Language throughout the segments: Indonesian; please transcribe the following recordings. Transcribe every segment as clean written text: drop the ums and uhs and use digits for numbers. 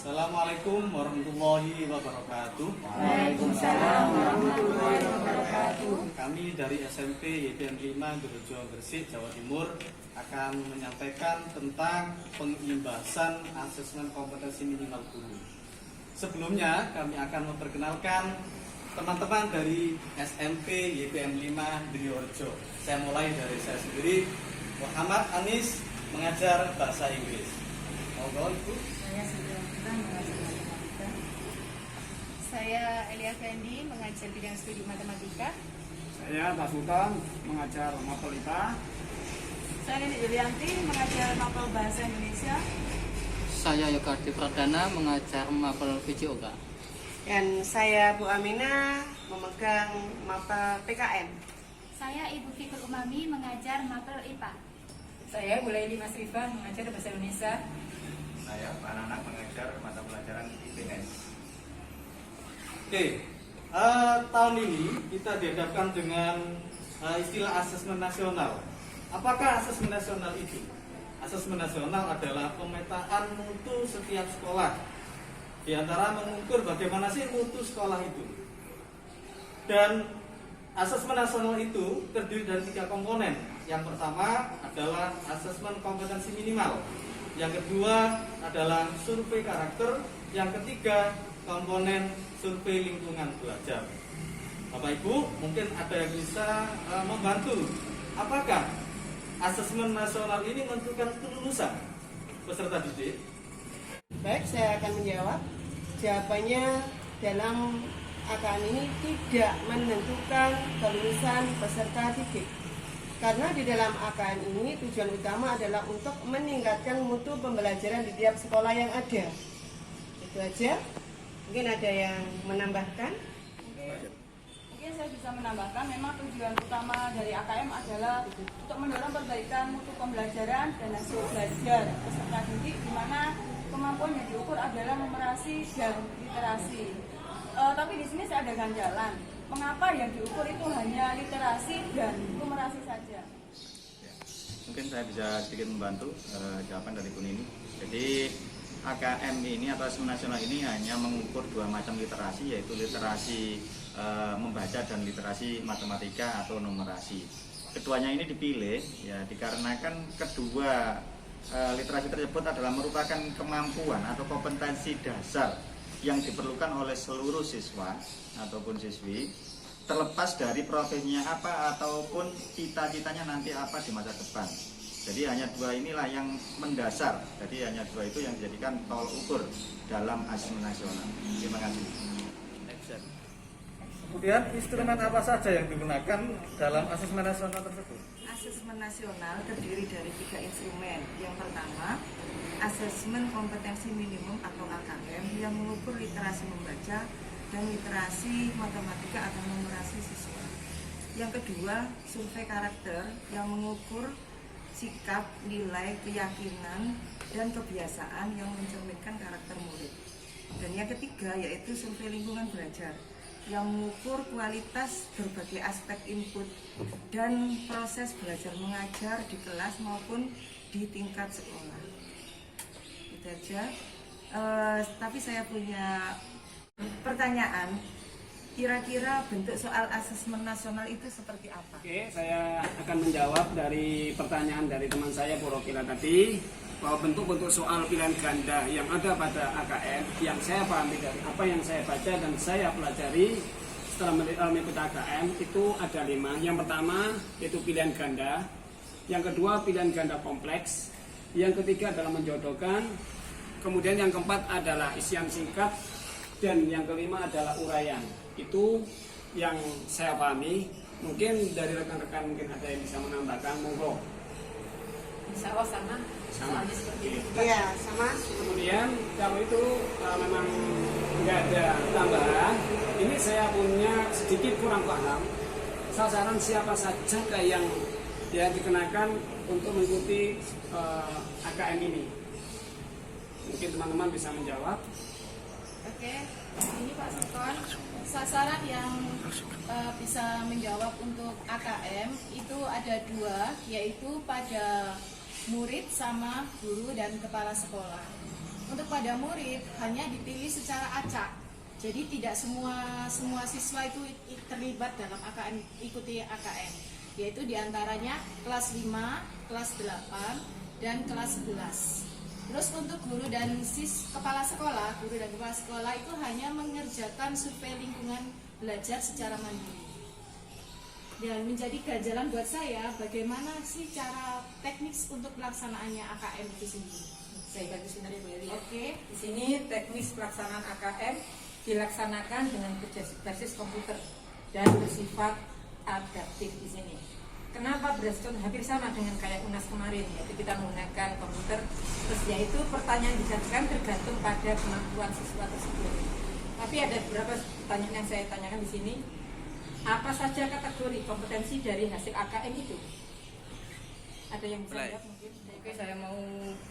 Assalamualaikum warahmatullahi wabarakatuh. Waalaikumsalam warahmatullahi wabarakatuh. Kami dari SMP YPM 5 Gerejo Gresik, Jawa Timur akan menyampaikan tentang pengimbasan asesmen kompetensi minimal guru. Sebelumnya kami akan memperkenalkan teman-teman dari SMP YPM 5 Driorejo. Saya mulai dari saya sendiri, Muhammad Anis, mengajar bahasa Inggris. Monggo Ibu. Saya sudah pernah mengajar matematika. Saya Elia Fendi, mengajar bidang studi matematika. Saya Tasutan, mengajar mapel IPA. Saya Nini Yulianti, mengajar mapel bahasa Indonesia. Saya Yogardi Pradana, mengajar mapel VJOK. Dan saya Bu Amina, memegang mapel PKM. Saya Ibu Fikri Umami, mengajar mapel IPA. Saya Bulaili Mas Rifa, mengajar bahasa Indonesia. Saya Pak Nanak, mengajar mata pelajaran IPS. Oke, tahun ini kita dihadapkan dengan istilah asesmen nasional. Apakah asesmen nasional itu? Asesmen nasional adalah pemetaan mutu setiap sekolah. Di antara mengukur bagaimana sih mutu sekolah itu. Dan asesmen nasional itu terdiri dari 3 komponen. Yang pertama adalah asesmen kompetensi minimal. Yang kedua adalah survei karakter. Yang ketiga komponen survei lingkungan belajar. Bapak Ibu, mungkin ada yang bisa membantu. Apakah asesmen nasional ini menentukan kelulusan peserta didik? Baik, saya akan menjawab. Jawabannya dalam AKM ini tidak menentukan kelulusan peserta didik. Karena di dalam AKM ini tujuan utama adalah untuk meningkatkan mutu pembelajaran di tiap sekolah yang ada. Itu aja. Mungkin ada yang menambahkan? Mungkin saya bisa menambahkan, memang tujuan utama dari AKM adalah untuk mendorong perbaikan mutu pembelajaran dan hasil belajar peserta didik, di mana kemampuan yang diukur adalah numerasi dan literasi. Tapi di sini saya ada ganjalan. Mengapa yang diukur itu hanya literasi dan numerasi saja? Mungkin saya bisa sedikit membantu jawaban dari Bu Nini. Jadi AKM ini atau asesmen nasional ini hanya mengukur 2 macam literasi, yaitu literasi membaca dan literasi matematika atau numerasi. Keduanya ini dipilih ya dikarenakan kedua literasi tersebut adalah merupakan kemampuan atau kompetensi dasar yang diperlukan oleh seluruh siswa ataupun siswi, terlepas dari profesinya apa ataupun cita-citanya nanti apa di masa depan. Jadi hanya 2 inilah yang mendasar. Jadi hanya 2 itu yang dijadikan tolak ukur dalam asesmen nasional. Terima kasih. Kemudian instrumen apa saja yang digunakan dalam asesmen nasional tersebut? Asesmen nasional terdiri dari 3 instrumen. Yang pertama, asesmen kompetensi minimum atau AKM yang mengukur literasi membaca dan literasi matematika atau numerasi siswa. Yang kedua, survei karakter yang mengukur sikap, nilai, keyakinan, dan kebiasaan yang mencerminkan karakter murid. Dan yang ketiga yaitu survei lingkungan belajar yang mengukur kualitas berbagai aspek input dan proses belajar mengajar di kelas maupun di tingkat sekolah. Itu aja. Tapi saya punya pertanyaan. Kira-kira bentuk soal asesmen nasional itu seperti apa? Oke, saya akan menjawab dari pertanyaan dari teman saya Bu Rokila tadi, bahwa bentuk-bentuk soal pilihan ganda yang ada pada AKM yang saya pahami dari apa yang saya baca dan saya pelajari setelah mengikuti AKM itu ada 5. Yang pertama yaitu pilihan ganda, yang kedua pilihan ganda kompleks, yang ketiga adalah menjodohkan, kemudian yang keempat adalah isian singkat, dan yang kelima adalah uraian. Itu yang saya pahami. Mungkin dari rekan-rekan mungkin ada yang bisa menambahkan, monggo. Insya Allah sama. Soalnya seperti itu. Iya, sama. Kemudian kalau itu memang nggak ada tambahan, ini saya punya sedikit kurang paham sasaran siapa saja yang dikenakan untuk mengikuti AKM ini. Mungkin teman-teman bisa menjawab. Oke, ini Pak Sultan, sasaran yang bisa menjawab untuk AKM itu ada 2, yaitu pada murid sama guru dan kepala sekolah. untuk pada murid hanya dipilih secara acak. Jadi tidak semua siswa itu terlibat dalam AKM, ikuti AKM, yaitu diantaranya kelas 5, kelas 8, dan kelas 11. Terus untuk guru dan kepala sekolah itu hanya mengerjakan survei lingkungan belajar secara mandiri. Dan menjadi ganjalan buat saya, bagaimana sih cara teknis untuk pelaksanaannya AKM itu sendiri? Saya bagi sebenarnya Bu Eli. Oke. Di sini teknis pelaksanaan AKM dilaksanakan dengan berbasis komputer dan bersifat adaptif di sini. Kenapa berespon hampir sama dengan kayak UNAS kemarin, yaitu kita menggunakan komputer, terus yaitu pertanyaan disajikan tergantung pada kemampuan siswa tersebut. Tapi ada beberapa pertanyaan yang saya tanyakan di sini. Apa saja kategori kompetensi dari hasil AKM itu? Ada yang bisa jawab mungkin? Oke, saya mau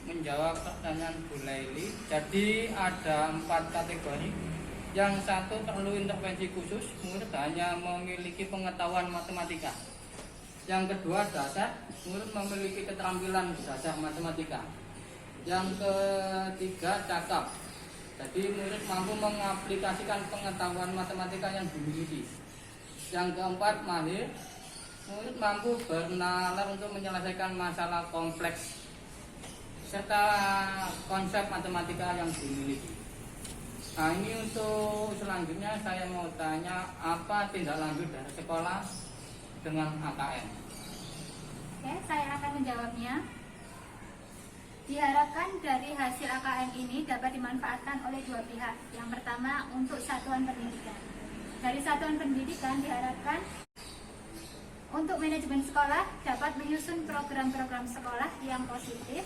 menjawab pertanyaan Bu Laili. Jadi ada 4 kategori. Yang satu perlu intervensi khusus, murid hanya memiliki pengetahuan matematika. Yang kedua dasar, murid memiliki keterampilan dasar matematika. Yang ketiga cakap, jadi murid mampu mengaplikasikan pengetahuan matematika yang dimiliki. Yang keempat mahir, murid mampu bernalar untuk menyelesaikan masalah kompleks serta konsep matematika yang dimiliki. Nah, ini untuk selanjutnya saya mau tanya, apa tindak lanjut dari sekolah dengan AKM? Oke, saya akan menjawabnya. Diharapkan dari hasil AKM ini dapat dimanfaatkan oleh dua pihak. Yang pertama untuk satuan pendidikan. Dari satuan pendidikan diharapkan untuk manajemen sekolah dapat menyusun program-program sekolah yang positif.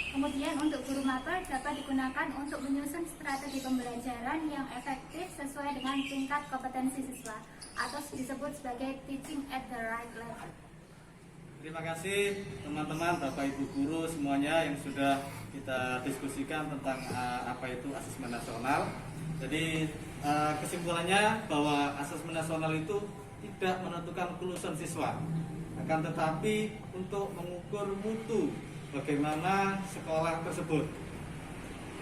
Kemudian untuk guru mapel dapat digunakan untuk menyusun strategi pembelajaran yang efektif sesuai dengan tingkat kompetensi siswa atau disebut sebagai teaching at the right level. Terima kasih teman-teman, Bapak Ibu guru semuanya yang sudah kita diskusikan tentang apa itu asesmen nasional. Jadi kesimpulannya bahwa asesmen nasional itu tidak menentukan kelulusan siswa, akan tetapi untuk mengukur mutu bagaimana sekolah tersebut.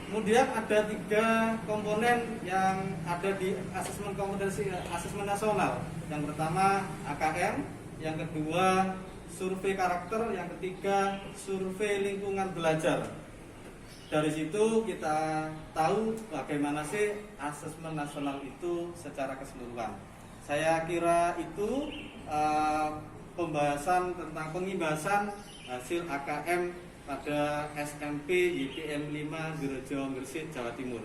Kemudian ada 3 komponen yang ada di asesmen kompetensi asesmen nasional. Yang pertama AKM, yang kedua survei karakter, yang ketiga survei lingkungan belajar. Dari situ kita tahu bagaimana sih asesmen nasional itu secara keseluruhan. Saya kira itu pembahasan tentang pengimbasan hasil AKM pada SMP YPM 5 Gereja Gresik, Jawa Timur.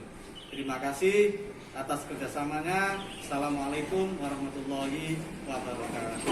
Terima kasih atas kerjasamanya. Assalamualaikum warahmatullahi wabarakatuh.